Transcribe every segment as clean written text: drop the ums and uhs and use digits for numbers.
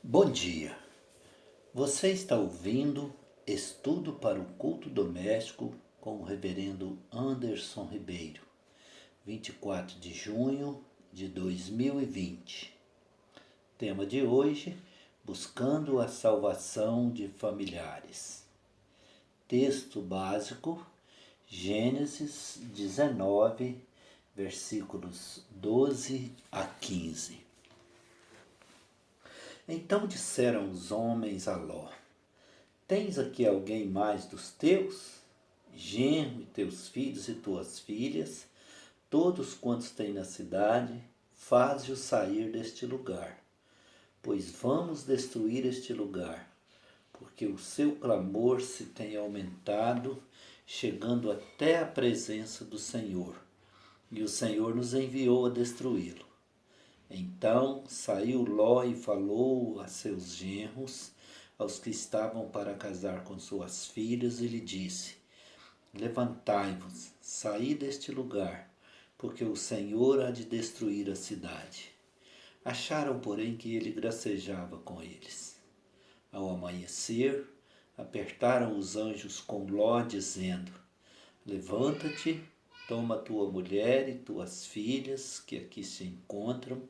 Bom dia. Você está ouvindo Estudo para o Culto Doméstico com o Reverendo Anderson Ribeiro, 24 de junho de 2020. Tema de hoje: Buscando a salvação de familiares. Texto básico: Gênesis 19, versículos 12 a 15. Então disseram os homens a Ló: Tens aqui alguém mais dos teus? Genro e teus filhos e tuas filhas, todos quantos têm na cidade, faze-os sair deste lugar, pois vamos destruir este lugar, porque o seu clamor se tem aumentado, chegando até a presença do Senhor, e o Senhor nos enviou a destruí-lo. Então saiu Ló e falou a seus genros, aos que estavam para casar com suas filhas, e lhe disse: Levantai-vos, saí deste lugar, porque o Senhor há de destruir a cidade. Acharam, porém, que ele gracejava com eles. Ao amanhecer, apertaram os anjos com Ló, dizendo: Levanta-te, toma tua mulher e tuas filhas, que aqui se encontram,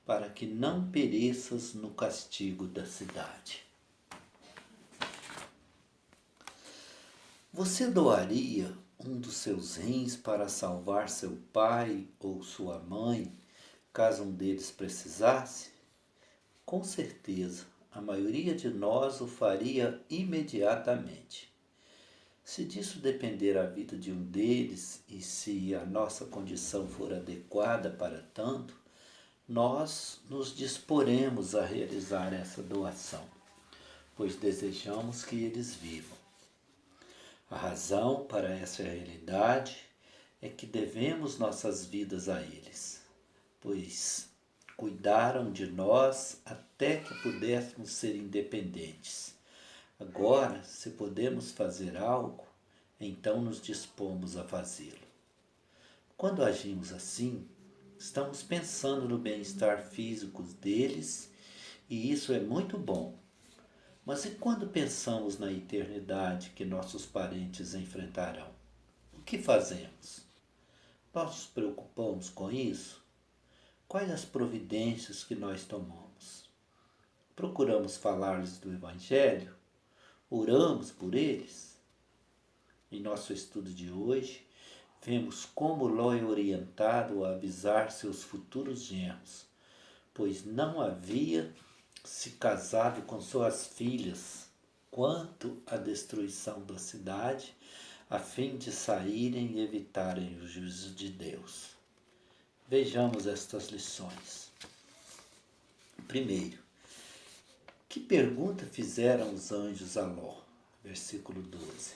para que não pereças no castigo da cidade. Você doaria um dos seus rins para salvar seu pai ou sua mãe, caso um deles precisasse? Com certeza, a maioria de nós o faria imediatamente. Se disso depender a vida de um deles e se a nossa condição for adequada para tanto, nós nos disporemos a realizar essa doação, pois desejamos que eles vivam. A razão para essa realidade é que devemos nossas vidas a eles, pois cuidaram de nós até que pudéssemos ser independentes. Agora, se podemos fazer algo, então nos dispomos a fazê-lo. Quando agimos assim, estamos pensando no bem-estar físico deles, e isso é muito bom. Mas e quando pensamos na eternidade que nossos parentes enfrentarão? O que fazemos? Nós nos preocupamos com isso? Quais as providências que nós tomamos? Procuramos falar-lhes do Evangelho? Oramos por eles? Em nosso estudo de hoje, vemos como Ló é orientado a avisar seus futuros genros, pois não havia se casado com suas filhas, quanto à destruição da cidade, a fim de saírem e evitarem o juízo de Deus. Vejamos estas lições. Primeiro, que pergunta fizeram os anjos a Ló? Versículo 12.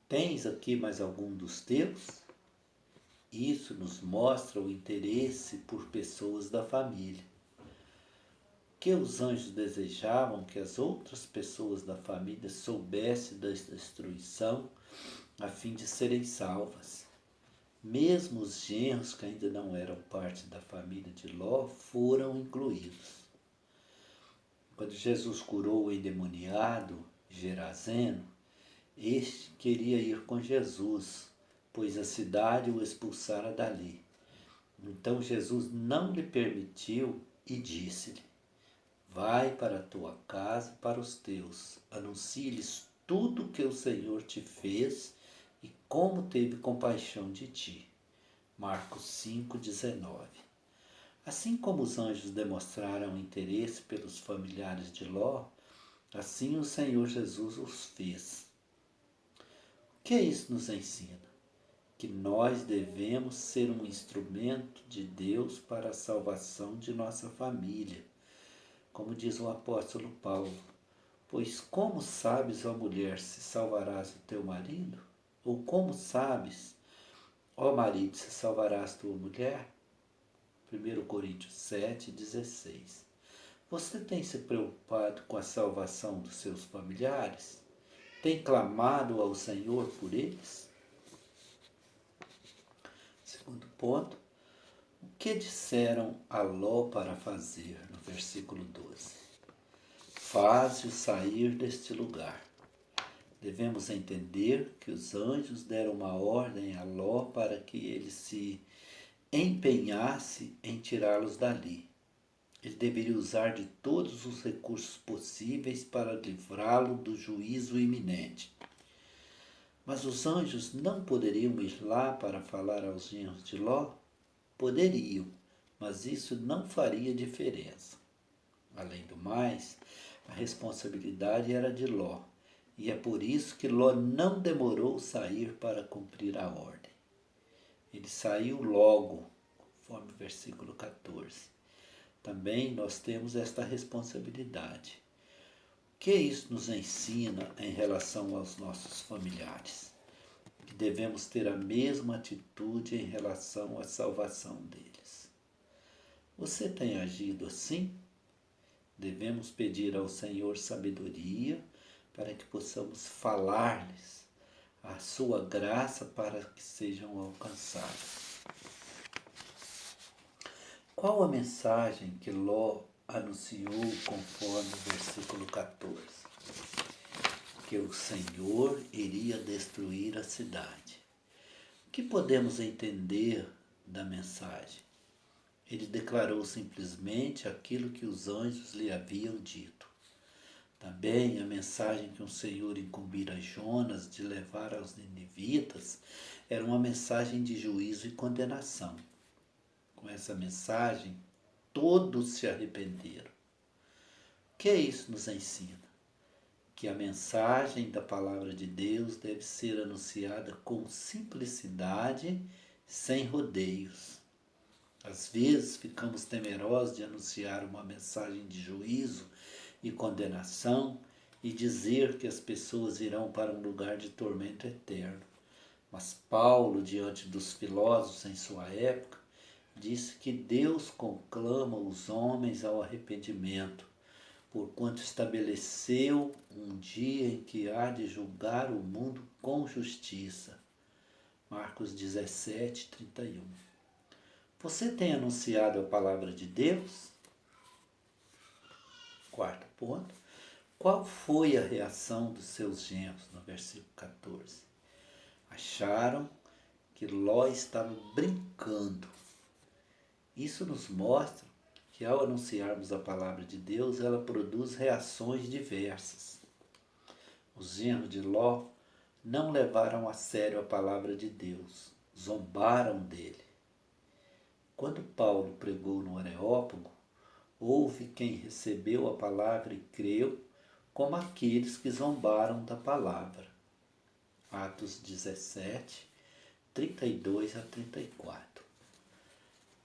Tens aqui mais algum dos teus? Isso nos mostra o interesse por pessoas da família. Que os anjos desejavam que as outras pessoas da família soubessem da destruição a fim de serem salvas. Mesmo os genros que ainda não eram parte da família de Ló foram incluídos. Quando Jesus curou o endemoniado Gerazeno, este queria ir com Jesus, pois a cidade o expulsara dali. Então Jesus não lhe permitiu e disse-lhe: Vai para a tua casa e para os teus, anuncie-lhes tudo o que o Senhor te fez e como teve compaixão de ti. Marcos 5,19. Assim como os anjos demonstraram interesse pelos familiares de Ló, assim o Senhor Jesus os fez. O que isso nos ensina? Que nós devemos ser um instrumento de Deus para a salvação de nossa família. Como diz o apóstolo Paulo, pois como sabes, ó mulher, se salvarás o teu marido? Ou como sabes, ó marido, se salvarás tua mulher? 1 Coríntios 7,16. Você tem se preocupado com a salvação dos seus familiares? Tem clamado ao Senhor por eles? Segundo ponto, o que disseram a Ló para fazer? No versículo 12. faze-o sair deste lugar. Devemos entender que os anjos deram uma ordem a Ló para que ele se empenhasse em tirá-los dali. Ele deveria usar de todos os recursos possíveis para livrá-lo do juízo iminente. Mas os anjos não poderiam ir lá para falar aos genros de Ló? Poderiam, mas isso não faria diferença. Além do mais, a responsabilidade era de Ló, e é por isso que Ló não demorou sair para cumprir a ordem. Ele saiu logo, conforme o versículo 14. Também nós temos esta responsabilidade. O que isso nos ensina em relação aos nossos familiares? Que devemos ter a mesma atitude em relação à salvação deles. Você tem agido assim? Devemos pedir ao Senhor sabedoria para que possamos falar-lhes a sua graça para que sejam alcançados. Qual a mensagem que Ló anunciou conforme o versículo 14? Que o Senhor iria destruir a cidade. O que podemos entender da mensagem? Ele declarou simplesmente aquilo que os anjos lhe haviam dito. Também a mensagem que o Senhor incumbira Jonas de levar aos ninivitas era uma mensagem de juízo e condenação. Com essa mensagem, todos se arrependeram. O que isso nos ensina? Que a mensagem da palavra de Deus deve ser anunciada com simplicidade, sem rodeios. Às vezes ficamos temerosos de anunciar uma mensagem de juízo e condenação e dizer que as pessoas irão para um lugar de tormento eterno. Mas Paulo, diante dos filósofos em sua época, disse que Deus conclama os homens ao arrependimento, porquanto estabeleceu um dia em que há de julgar o mundo com justiça. Marcos 17, 31. Você tem anunciado a palavra de Deus? Quarto ponto. Qual foi a reação dos seus genros no versículo 14? Acharam que Ló estava brincando. Isso nos mostra que ao anunciarmos a palavra de Deus, ela produz reações diversas. Os genros de Ló não levaram a sério a palavra de Deus, zombaram dele. Quando Paulo pregou no Areópago, houve quem recebeu a palavra e creu, como aqueles que zombaram da palavra. Atos 17, 32 a 34.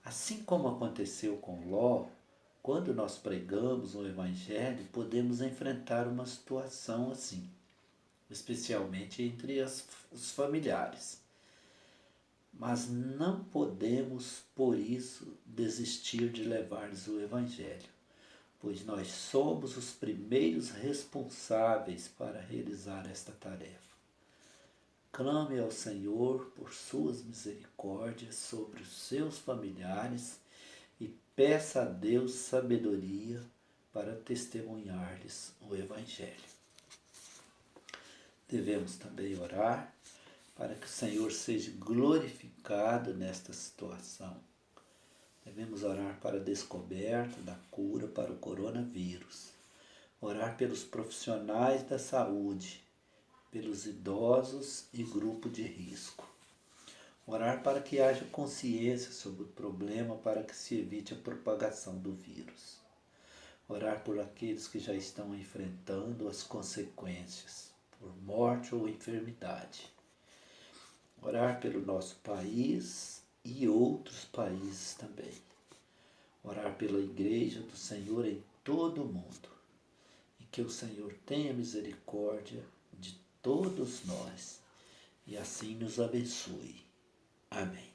Assim como aconteceu com Ló, quando nós pregamos o Evangelho, podemos enfrentar uma situação assim, especialmente entre os familiares. Mas não podemos, por isso, desistir de levar-lhes o Evangelho, pois nós somos os primeiros responsáveis para realizar esta tarefa. Clame ao Senhor por suas misericórdias sobre os seus familiares e peça a Deus sabedoria para testemunhar-lhes o Evangelho. Devemos também orar para que o Senhor seja glorificado nesta situação. Devemos orar para a descoberta da cura para o coronavírus. Orar pelos profissionais da saúde, pelos idosos e grupo de risco. Orar para que haja consciência sobre o problema para que se evite a propagação do vírus. Orar por aqueles que já estão enfrentando as consequências, por morte ou enfermidade. Orar pelo nosso país e outros países também. Orar pela Igreja do Senhor em todo o mundo. E que o Senhor tenha misericórdia de todos nós e assim nos abençoe. Amém.